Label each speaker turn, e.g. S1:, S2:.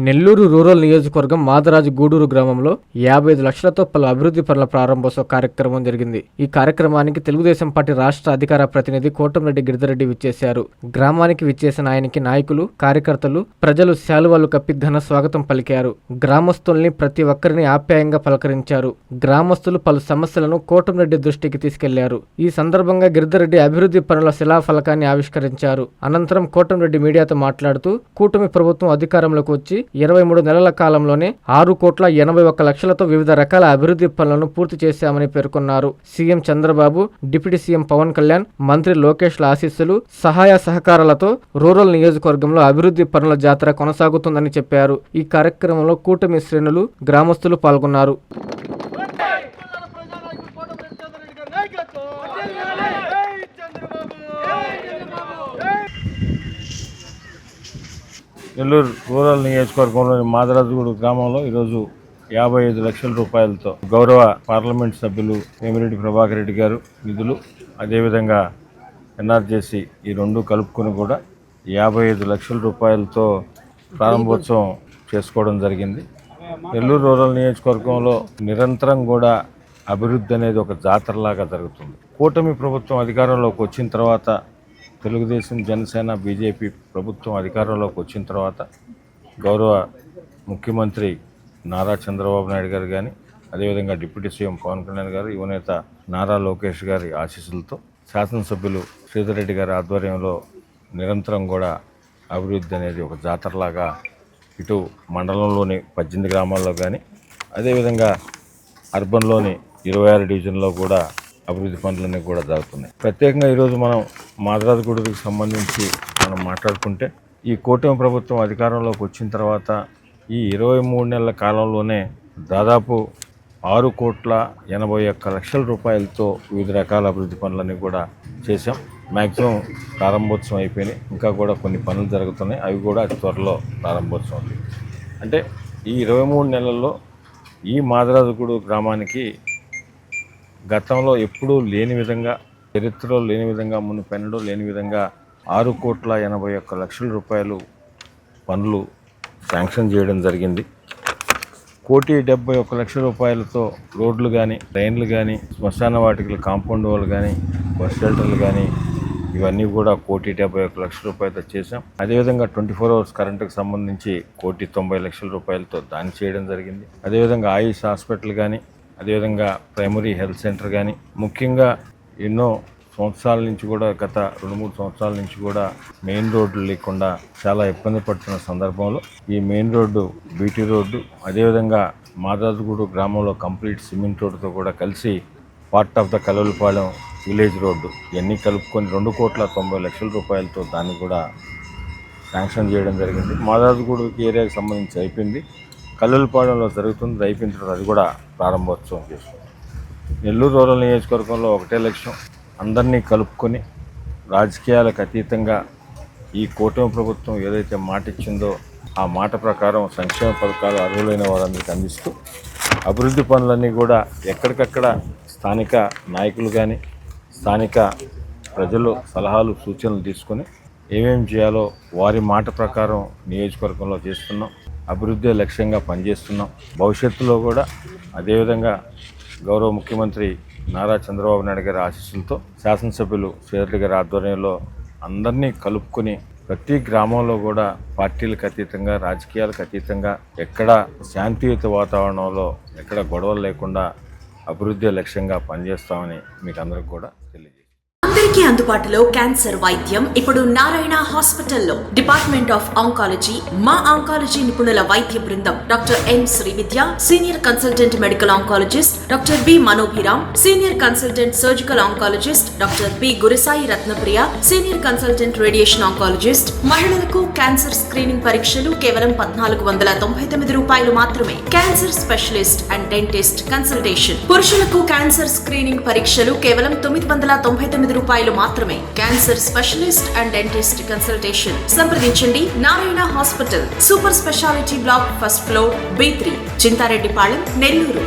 S1: Nellore rural నియోజకవర్గం మాదరాజు గూడూరు గ్రామంలో 55 లక్షలతో పలు అభివృద్ధి పనుల ప్రారంభోత్సవ కార్యక్రమం జరిగింది. ఈ కార్యక్రమానికి తెలుగుదేశం పార్టీ రాష్ట్ర అధికార ప్రతినిధి కోటంరెడ్డి గిరిధరెడ్డి విచ్చేశారు. గ్రామానికి విచ్చేసిన ఆయనకి నాయకులు, కార్యకర్తలు, ప్రజలు శాలువాలు కప్పి ఘన స్వాగతం పలికారు. గ్రామస్తుల్ని ప్రతి ఒక్కరిని ఆప్యాయంగా పలకరించారు. గ్రామస్తులు పలు సమస్యలను కోటంరెడ్డి దృష్టికి తీసుకెళ్లారు. ఈ సందర్భంగా గిరిధరెడ్డి అభివృద్ధి పనుల శిలాఫలకాన్ని ఆవిష్కరించారు. అనంతరం కోటంరెడ్డి మీడియాతో మాట్లాడుతూ కూటమి ప్రభుత్వం అధికారంలోకి వచ్చి 23 నెలల కాలంలోనే 6,81,00,000తో వివిధ రకాల అభివృద్ధి పనులను పూర్తి చేశామని పేర్కొన్నారు. CM Chandrababu, deputy CM Pawan Kalyan, మంత్రి లోకేష్ల ఆశీస్సులు, సహాయ సహకారాలతో రూరల్ నియోజకవర్గంలో అభివృద్ధి పనుల జాతర కొనసాగుతుందని చెప్పారు. ఈ కార్యక్రమంలో కూటమి శ్రేణులు, గ్రామస్తులు పాల్గొన్నారు.
S2: నెల్లూరు రూరల్ నియోజకవర్గంలోని మాదరాజుగూడు గ్రామంలో ఈరోజు 55 లక్షల రూపాయలతో గౌరవ పార్లమెంట్ సభ్యులు వేమిరెడ్డి ప్రభాకర్ రెడ్డి గారు నిధులు, అదేవిధంగా ఎన్ఆర్జేసీ ఈ రెండు కలుపుకొని కూడా 55 లక్షల రూపాయలతో ప్రారంభోత్సవం చేసుకోవడం జరిగింది. నెల్లూరు రూరల్ నియోజకవర్గంలో నిరంతరం కూడా అభివృద్ధి అనేది ఒక జాతరలాగా జరుగుతుంది. కూటమి ప్రభుత్వం అధికారంలోకి వచ్చిన తర్వాత, తెలుగుదేశం, జనసేన, బీజేపీ ప్రభుత్వం అధికారంలోకి వచ్చిన తర్వాత గౌరవ ముఖ్యమంత్రి నారా చంద్రబాబు నాయుడు గారు కానీ, అదేవిధంగా డిప్యూటీ సీఎం పవన్ కళ్యాణ్ గారు, యువనేత నారా లోకేష్ గారి ఆశీస్సులతో, శాసనసభ్యులు శ్రీధర్ రెడ్డి గారి ఆధ్వర్యంలో నిరంతరం కూడా అభివృద్ధి అనేది ఒక జాతరలాగా ఇటు మండలంలోని 18 గ్రామాల్లో కానీ, అదేవిధంగా అర్బన్లోని 26 డివిజన్లో కూడా అభివృద్ధి పనులన్నీ కూడా జరుగుతున్నాయి. ప్రత్యేకంగా ఈరోజు మనం మాదరాజుగూడూరుకి సంబంధించి మనం మాట్లాడుకుంటే, ఈ కూటమి ప్రభుత్వం అధికారంలోకి వచ్చిన తర్వాత ఈ 23 నెలల కాలంలోనే దాదాపు 6,81,00,000 రూపాయలతో వివిధ రకాల అభివృద్ధి పనులన్నీ కూడా చేశాం. మ్యాక్సిమం ప్రారంభోత్సవం అయిపోయినాయి. ఇంకా కూడా కొన్ని పనులు జరుగుతున్నాయి. అవి కూడా అతి త్వరలో ప్రారంభోత్సవం అవుతాయి. అంటే ఈ 23 నెలల్లో ఈ మాదరాజుగూడూరు గ్రామానికి గతంలో ఎప్పుడూ లేని విధంగా, చరిత్రలో లేని విధంగా, మునుపెన్నడూ లేని విధంగా 6,81,00,000 రూపాయలు పనులు శాంక్షన్ చేయడం జరిగింది. 1,71,00,000 రూపాయలతో రోడ్లు కానీ, ట్రైన్లు కానీ, శ్మశాన వాటికలు, కాంపౌండ్ వాళ్ళు కానీ, బస్ షెల్టర్లు కానీ, ఇవన్నీ కూడా 1,71,00,000 రూపాయలతో చేశాం. అదేవిధంగా 24 అవర్స్ కరెంటుకు సంబంధించి 1,90,00,000 రూపాయలతో దాన్ని చేయడం జరిగింది. అదేవిధంగా ఆయుష్ హాస్పిటల్ కానీ, అదేవిధంగా ప్రైమరీ హెల్త్ సెంటర్ కానీ, ముఖ్యంగా ఎన్నో సంవత్సరాల నుంచి కూడా, గత 2-3 సంవత్సరాల నుంచి కూడా మెయిన్ రోడ్లు లేకుండా చాలా ఇబ్బంది పడుతున్న సందర్భంలో ఈ మెయిన్ రోడ్డు, బీటీ రోడ్డు, అదేవిధంగా మాదరాజుగూడూరు గ్రామంలో కంప్లీట్ సిమెంట్ రోడ్డుతో కూడా కలిసి part of the Kalavalapalem village రోడ్డు ఇవన్నీ కలుపుకొని 2,90,00,000 రూపాయలతో దాన్ని కూడా శాంక్షన్ చేయడం జరిగింది. మాదరాజుగూడూరు ఏరియాకి సంబంధించి అయిపోయింది. కల్లూరుపాలెంలో జరుగుతుంది. అయిపోయిన తర్వాత అది కూడా ప్రారంభోత్సవం చేస్తుంది. నెల్లూరు రూరల్ నియోజకవర్గంలో ఒకటే లక్ష్యం, అందరినీ కలుపుకొని రాజకీయాలకు అతీతంగా ఈ కూటమి ప్రభుత్వం ఏదైతే మాట ఇచ్చిందో ఆ మాట ప్రకారం సంక్షేమ పథకాలు అర్హులైన వారందరికీ అందిస్తూ అభివృద్ధి పనులన్నీ కూడా ఎక్కడికక్కడ స్థానిక నాయకులు కానీ, స్థానిక ప్రజలు సలహాలు, సూచనలు తీసుకొని ఏమేమి చేయాలో వారి మాట ప్రకారం నియోజకవర్గంలో చేస్తున్నాం. అభివృద్ధి లక్ష్యంగా పనిచేస్తున్నాం. భవిష్యత్తులో కూడా అదేవిధంగా గౌరవ ముఖ్యమంత్రి నారా చంద్రబాబు నాయుడు గారి ఆశీస్సులతో, శాసనసభ్యులు శ్రీధర్ గారి ఆధ్వర్యంలో అందరినీ కలుపుకొని ప్రతి గ్రామంలో కూడా పార్టీలకు అతీతంగా, రాజకీయాలకు అతీతంగా ఎక్కడ శాంతియుత వాతావరణంలో ఎక్కడ గొడవలు లేకుండా అభివృద్ధి లక్ష్యంగా పనిచేస్తామని మీకు అందరికి కూడా తెలియజేస్తాం.
S3: అందరికీ అందుబాటులో క్యాన్సర్ వైద్యం ఇప్పుడు నారాయణ హాస్పిటల్లో. డిపార్ట్మెంట్ ఆఫ్ ఆంకాలజీ, మా ఆంకాలజీ నిపుణుల వైద్య బృందం, doctor M Srividya, senior consultant medical oncologist, doctor B Manobhiram, senior consultant surgical oncologist, doctor B Gurisai Ratnapriya, senior consultant radiation oncologist. మహిళలకు క్యాన్సర్ స్క్రీనింగ్ పరీక్షలు కేవలం 1,499 రూపాయలు మాత్రమే. Cancer specialist and dentist consultation. పురుషులకు క్యాన్సర్ స్క్రీనింగ్ పరీక్షలు కేవలం 999 రూపాయలు మాత్రమే. Cancer specialist and dentist consultation సంప్రదించండి. Narayana hospital, super speciality block, first floor, B3, Chintareddypalem, Nellore.